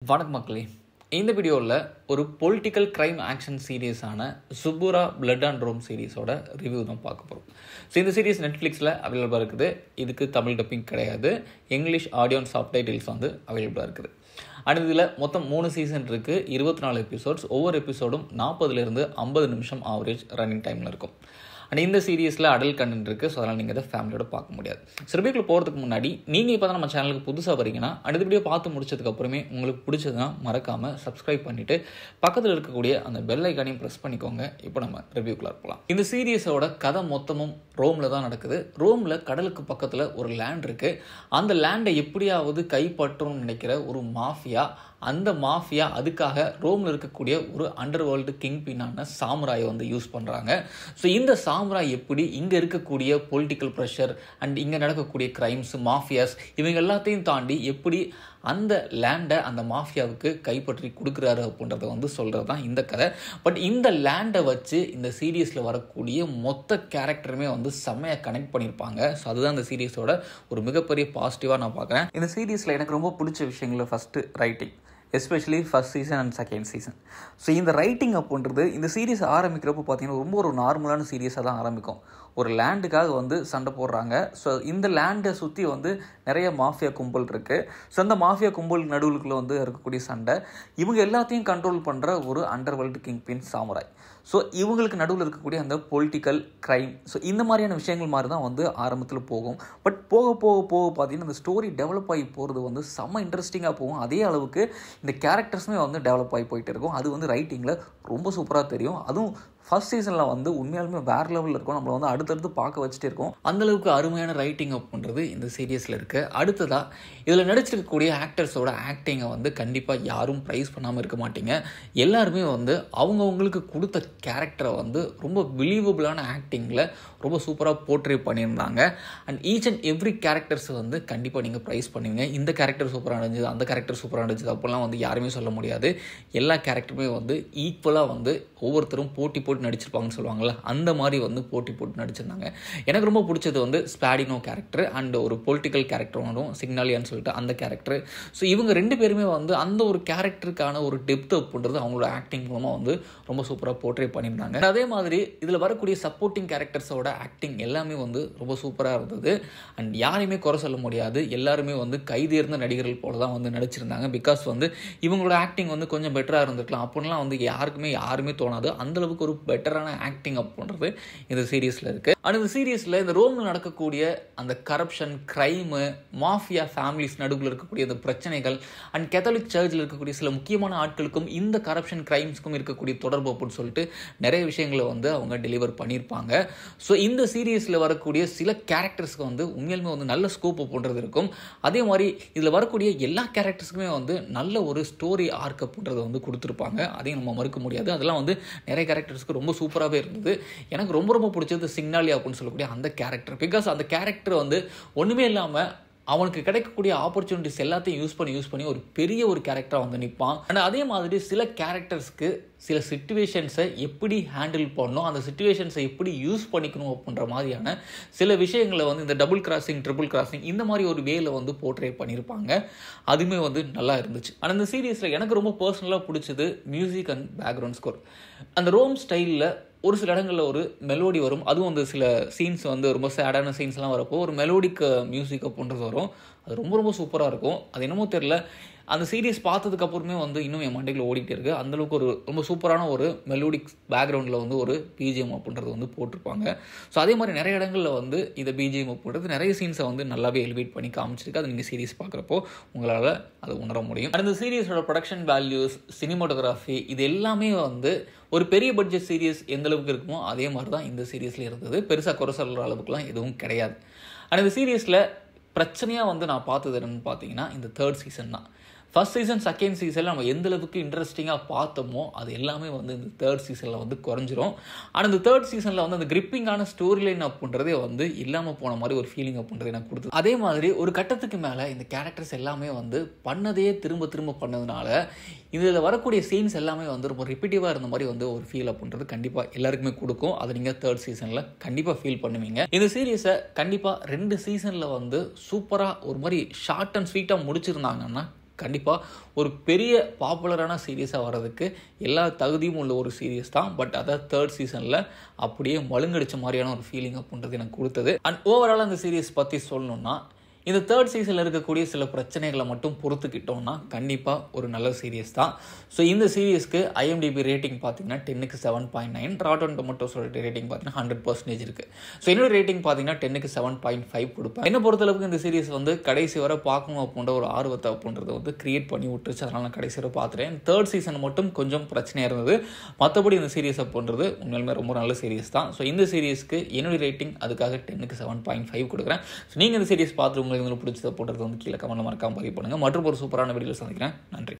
வணக்கம் மக்களே. இந்த வீடியோவில் ஒரு பொலிட்டிக்கல் கிரைம் ஆக்ஷன் சீரீஸான சுப்புரா பிளட் அண்ட் ரோம் சீரீஸோட ரிவ்யூ தான் பார்க்க போகிறோம். ஸோ இந்த சீரீஸ் நெட்ஃப்ளிக்ஸில் அவைலபிளாக இருக்குது. இதுக்கு தமிழ் டப்பிங் கிடையாது, இங்கிலீஷ் ஆடியோ அண்ட் சப்டைட்டில்ஸ் வந்து அவைலபிளாக இருக்குது. அண்ட் இதில் மொத்தம் 3 சீசன் இருக்குது, 24 எபிசோட்ஸ். ஒவ்வொரு எபிசோடும் 40லேருந்து 50 நிமிஷம் ஆவரேஜ் ரன்னிங் டைமில் இருக்கும். அண்ட் இந்த சீரீஸில் அடல்ட் கண்டென்ட் இருக்குது. ஸோ அதனால் நீங்கள் இதை ஃபேமிலியோட பார்க்க முடியாது. ரிவ்யூக்குள்ள போகிறதுக்கு முன்னாடி நீங்கள் இப்போ தான் நம்ம சேனலுக்கு புதுசாக வரீங்கன்னா அடுத்த வீடியோ பார்த்து முடிச்சதுக்கப்புறமே உங்களுக்கு பிடிச்சதுன்னா மறக்காமல் சப்ஸ்கிரைப் பண்ணிவிட்டு பக்கத்தில் இருக்கக்கூடிய அந்த பெல் ஐக்கானையும் ப்ரெஸ் பண்ணிக்கோங்க. இப்போ நம்ம ரிவ்யூக்குள்ள இருக்கலாம். இந்த சீரீஸோட கதை மொத்தமும் ரோமில் தான் நடக்குது. ரோமில் கடலுக்கு பக்கத்தில் ஒரு லேண்ட் இருக்குது. அந்த லேண்டை எப்படியாவது கைப்பற்றணும்னு நினைக்கிற ஒரு மாஃபியா, அந்த மாஃபியா அதுக்காக ரோமில் இருக்கக்கூடிய ஒரு அண்டர் வேர்ல்டு கிங் பின்னான சாமுராயை வந்து யூஸ் பண்ணுறாங்க. ஸோ இந்த சாமுராய் எப்படி இங்கே இருக்கக்கூடிய பொலிட்டிக்கல் ப்ரெஷர் அண்ட் இங்கே நடக்கக்கூடிய கிரைம்ஸ், மாஃபியாஸ் இவங்க எல்லாத்தையும் தாண்டி எப்படி அந்த லேண்டை அந்த மாஃபியாவுக்கு கைப்பற்றி கொடுக்குறாரு அப்படின்றத வந்து சொல்கிறது தான் இந்த கதை. பட் இந்த லேண்டை வச்சு இந்த சீரீஸில் வரக்கூடிய மொத்த கேரக்டருமே வந்து செம்மையாக கனெக்ட் பண்ணியிருப்பாங்க. ஸோ அதுதான் இந்த சீரீஸோட ஒரு மிகப்பெரிய பாசிட்டிவாக நான் பார்க்குறேன். இந்த சீரீஸில் எனக்கு ரொம்ப பிடிச்ச விஷயங்களில் first writing, especially first season and second season. So இந்த ரைட்டிங் அப்படின்றது இந்த சீரீஸ் ஆரம்பிக்கிறப்போ பார்த்தீங்கன்னா ரொம்ப ஒரு நார்மலான சீரீஸாக தான் ஆரம்பிக்கும். ஒரு லேண்டுக்காக வந்து சண்டை போடுறாங்க. ஸோ இந்த லேண்டை சுற்றி வந்து நிறைய மாஃபியா கும்பல் இருக்குது. ஸோ அந்த மாஃபியா கும்பல் நடுவுக்குள்ளே வந்து இருக்கக்கூடிய சண்டை, இவங்க எல்லாத்தையும் கண்ட்ரோல் பண்ணுற ஒரு அண்டர் வேர்ல்டு கிங் பின் சாமுராய். ஸோ இவங்களுக்கு நடுவில் இருக்கக்கூடிய அந்த பொலிட்டிக்கல் க்ரைம், ஸோ இந்த மாதிரியான விஷயங்கள் மாதிரி தான் வந்து ஆரம்பத்தில் போகும். பட் போக போக போக பார்த்தீங்கன்னா அந்த ஸ்டோரி டெவலப் ஆகி போகிறது வந்து செம்ம இன்ட்ரெஸ்டிங்காக போகும். அதே அளவுக்கு இந்த கேரக்டர்ஸுமே வந்து டெவலப் ஆகி போயிட்டு இருக்கும். அது வந்து ரைட்டிங்கில் ரொம்ப சூப்பராக தெரியும். அதுவும் ஃபர்ஸ்ட் சீசனில் வந்து உண்மையாலுமே வேறு லெவலில் இருக்கும். நம்மளை வந்து அடுத்தடுத்து பார்க்க வச்சுட்டே இருக்கும். அந்தளவுக்கு அருமையான ரைட்டிங் அப்படின்றது இந்த சீரியஸில் இருக்குது. அடுத்ததாக இதில் நடிச்சிருக்கக்கூடிய ஆக்டர்ஸோட ஆக்டிங்கை வந்து கண்டிப்பாக யாரும் ப்ரைஸ் பண்ணாமல் இருக்க மாட்டீங்க. எல்லாருமே வந்து அவங்கவுங்களுக்கு கொடுத்த கேரக்டரை வந்து ரொம்ப பிலீவபிளான ஆக்டிங்கில் ரொம்ப சூப்பராக போர்ட்ரே பண்ணியிருந்தாங்க. And each and every characters வந்து கண்டிப்பாக நீங்கள் ப்ரைஸ் பண்ணுவீங்க. இந்த கேரக்டர் சூப்பராக நடிச்சது, அந்த கேரக்டர் சூப்பராக நடிச்சது அப்படிலாம் வந்து யாருமே சொல்ல முடியாது. எல்லா கேரக்டருமே வந்து ஈக்குவலாக வந்து ஒவ்வொருத்தரும் போட்டி போட்டு நடிச்சிருப்பாங்கன்னு சொல்லுவாங்கள்ல, அந்த மாதிரி வந்து போட்டி போட்டு நடிச்சிருந்தாங்க. எனக்கு ரொம்ப பிடிச்சது வந்து ஸ்பாடினோ கேரக்டர் அண்ட் ஒரு பொலிட்டிக்கல் கேரக்டர் வரும் சிக்னாலியான்னு சொல்லிட்டு அந்த கேரக்டர். ஸோ இவங்க 2 பேருமே வந்து அந்த ஒரு கேரக்டருக்கான ஒரு டெப்த் அப்படின்றது அவங்களோட ஆக்டிங் மூலமாக வந்து ரொம்ப சூப்பராக போர்ட்ரே பண்ணியிருந்தாங்க. அதே மாதிரி இதில் வரக்கூடிய சப்போர்ட்டிங் கேரக்டர்ஸோட ஆக்டிங் எல்லாமே வந்து ரொம்ப சூப்பராக இருந்தது. அண்ட் யாரையுமே குறை சொல்ல முடியாது. எல்லாருமே வந்து கைதேர்ந்த நடிகர்கள் போல தான் வந்து நடிச்சிருந்தாங்க. பிகாஸ் வந்து இவங்களோட ஆக்டிங் வந்து கொஞ்சம் பெட்டராக இருந்திருக்கலாம் அப்படின்லாம் வந்து யாருமே தோணாது. அந்தளவுக்கு ஒரு பெட்டரான ஆக்டிங் அப்படின்றது இந்த சீரீஸில் இருக்குது. அண்ட் இந்த சீரீஸில் இந்த ரோமில் நடக்கக்கூடிய அந்த கரப்ஷன், கிரைமு, மாஃபியா ஃபேமிலிஸ் நடுவில் இருக்கக்கூடிய அந்த பிரச்சனைகள் அண்ட் கேத்தலிக் சர்ச்சில் இருக்கக்கூடிய சில முக்கியமான ஆட்களுக்கும் இந்த கரப்ஷன் கிரைம்ஸ்க்கும் இருக்கக்கூடிய தொடர்பு அப்படின்னு சொல்லிட்டு நிறைய விஷயங்களை வந்து அவங்க டெலிவர் பண்ணியிருப்பாங்க. ஸோ இந்த சீரீஸில் வரக்கூடிய சில கேரக்டர்ஸ்க்கு வந்து உண்மையிலுமே வந்து நல்ல ஸ்கோப் அப்படின்றது இருக்கும். அதே மாதிரி இதில் வரக்கூடிய எல்லா கேரக்டர்ஸுக்குமே வந்து நல்ல ஒரு ஸ்டோரி ஆர்க் அப்படின்றத வந்து கொடுத்துருப்பாங்க. அதையும் நம்ம மறுக்க முடியாது. அதெல்லாம் வந்து நிறைய கேரக்டர்ஸ்க்கு ரொம்ப சூப்பராகவே இருந்தது. எனக்கு ரொம்ப பிடிச்சது சிக்னாலியா அப்படின்னு சொல்லக்கூடிய அந்த கேரக்டர். பிகாஸ் அந்த கேரக்டர் வந்து ஒன்றுமே இல்லாமல் அவனுக்கு கிடைக்கக்கூடிய ஆப்பர்ச்சுனிட்டிஸ் எல்லாத்தையும் யூஸ் பண்ணி ஒரு பெரிய ஒரு கேரக்டராக வந்து நிற்பான். ஆனால் அதே மாதிரி சில கேரக்டர்ஸ்க்கு சில சிச்சுவேஷன்ஸை எப்படி ஹேண்டில் பண்ணணும், அந்த சிச்சுவேஷன்ஸை எப்படி யூஸ் பண்ணிக்கணும் அப்படின்ற மாதிரியான சில விஷயங்களை வந்து இந்த டபுள் கிராசிங், ட்ரிபிள் கிராசிங் இந்த மாதிரி ஒரு வேல வந்து போர்ட்ரே பண்ணியிருப்பாங்க. அதுவுமே வந்து நல்லா இருந்துச்சு. ஆனால் இந்த சீரீஸில் எனக்கு ரொம்ப பர்சனலாக பிடிச்சது மியூசிக் அண்ட் பேக்ரவுண்ட் ஸ்கோர். அந்த ரோம் ஸ்டைலில் ஒரு சில இடங்களில் ஒரு மெலோடி வரும். அதுவும் வந்து சில சீன்ஸ் வந்து ரொம்ப சேடான சீன்ஸ்லாம் வரப்போ ஒரு மெலோடிக் மியூசிக் அப்படின்றது வரும். அது ரொம்ப சூப்பராக இருக்கும். அது என்னமோ தெரியல, அந்த சீரீஸ் பார்த்ததுக்கப்புறமே வந்து இன்னும் என் மண்டையில் ஓடிக்கிட்டே இருக்குது. அந்தளவுக்கு ஒரு ரொம்ப சூப்பரான ஒரு மெலோடிக் பேக்ரவுண்டில் வந்து ஒரு பிஜிஎம் அப்படின்றது வந்து போட்டிருப்பாங்க. ஸோ அதே மாதிரி நிறைய இடங்களில் வந்து இந்த பிஜிஎம் அப்படின்றது நிறைய சீன்ஸை வந்து நல்லாவே எலிவேட் பண்ணி காமிச்சிருக்கு. அது நீங்கள் சீரீஸ் பார்க்குறப்போ உங்களால் அதை உணர முடியும். அந்த சீரீஸோட ப்ரொடக்ஷன் வேல்யூஸ், சினிமாட்டோகிராஃபி இது எல்லாமே வந்து ஒரு பெரிய பட்ஜெட் சீரீஸ் எந்த அளவுக்கு இருக்குமோ அதே மாதிரி தான் இந்த சீரீஸில் இருந்தது. பெருசாக குறை சொல்கிற அளவுக்குலாம் எதுவும் கிடையாது. ஆனால் இந்த சீரீஸில் பிரச்சனையாக வந்து நான் பார்த்தது என்னன்னு பார்த்தீங்கன்னா இந்த 3rd சீசன் தான். ஃபர்ஸ்ட் சீசன், செகண்ட் சீசனில் நம்ம எந்த அளவுக்கு இன்ட்ரெஸ்டிங்காக பார்த்தோமோ அது எல்லாமே வந்து இந்த 3rd சீசனில் வந்து குறைஞ்சிரும். ஆனால் இந்த 3rd சீசனில் வந்து அந்த கிரிப்பிங்கான ஸ்டோரி லைன் அப்படின்றதே வந்து இல்லாமல் போன மாதிரி ஒரு ஃபீலிங் அப்படின்றது எனக்கு கொடுத்தது. அதே மாதிரி ஒரு கட்டத்துக்கு மேலே இந்த கேரக்டர்ஸ் எல்லாமே வந்து பண்ணதையே திரும்ப பண்ணதுனால இதில் வரக்கூடிய சீன்ஸ் எல்லாமே வந்து ரொம்ப ரிப்பீட்டிவாக இருந்த மாதிரி வந்து ஒரு ஃபீல் அப்படின்றது கண்டிப்பாக எல்லாருக்குமே கொடுக்கும். அதை நீங்கள் 3rd சீசனில் கண்டிப்பாக ஃபீல் பண்ணுவீங்க. இந்த சீரீஸை கண்டிப்பாக 2 சீசனில் வந்து சூப்பராக ஒரு மாதிரி ஷார்ட் அண்ட் ஸ்வீட்டாக முடிச்சிருந்தாங்கன்னா கண்டிப்பாக ஒரு பெரிய பாப்புலரான சீரியஸாக வர்றதுக்கு எல்லா தகுதியும் உள்ள ஒரு சீரியஸ் தான். பட் அதை தேர்ட் சீசனில் அப்படியே மழுங்கடிச்ச மாதிரியான ஒரு ஃபீலிங் அப்படின்றது எனக்கு கொடுத்தது. அண்ட் ஓவரால் அந்த சீரியஸ் பற்றி சொல்லணும்னா, இந்த தேர்ட் சீசனில் இருக்கக்கூடிய சில பிரச்சனைகளை மட்டும் பொறுத்துக்கிட்டோம்னா கண்டிப்பாக ஒரு நல்ல சீரியஸ் தான். ஸோ இந்த சீரியஸ்க்கு ஐஎம்டிபி ரேட்டிங் பார்த்தீங்கன்னா 10க்கு 7.9, ராட்டன் டொமேட்டோஸோட ரேட்டிங் பார்த்தீங்கன்னா 100% இருக்குது. ஸோ என்னோட ரேட்டிங் பார்த்தீங்கன்னா 10க்கு 7.5 கொடுப்பேன். என்ன பொறுத்தளவுக்கு இந்த சீரியஸ் வந்து கடைசி வரை பார்க்கணும் அப்படின்ற ஒரு ஆர்வத்தை அப்படின்றத வந்து கிரியேட் பண்ணி விட்டுருச்சு. அதனால் நான் கடைசி வரை பார்த்துட்டேன். தேர்ட் சீசன் மட்டும் கொஞ்சம் பிரச்சனையாக இருந்தது. மற்றபடி இந்த சீரியஸ் அப்படின்றது உண்மையிலுமே ரொம்ப நல்ல சீரியஸ் தான். ஸோ இந்த சீரியஸ்க்கு என்னுடைய ரேட்டிங் அதுக்காக 10க்கு 7.5 கொடுக்குறேன். ஸோ நீங்கள் இந்த சீரியஸ் பார்த்து உங்களுக்கு பிடிச்சதை போடுறது வந்து கீழே கமெண்ட்ல மறக்காம பதிவு பண்ணுங்க. மற்றும் ஒரு சூப்பரான வீடியோவில் சந்திக்கிறேன். நன்றி.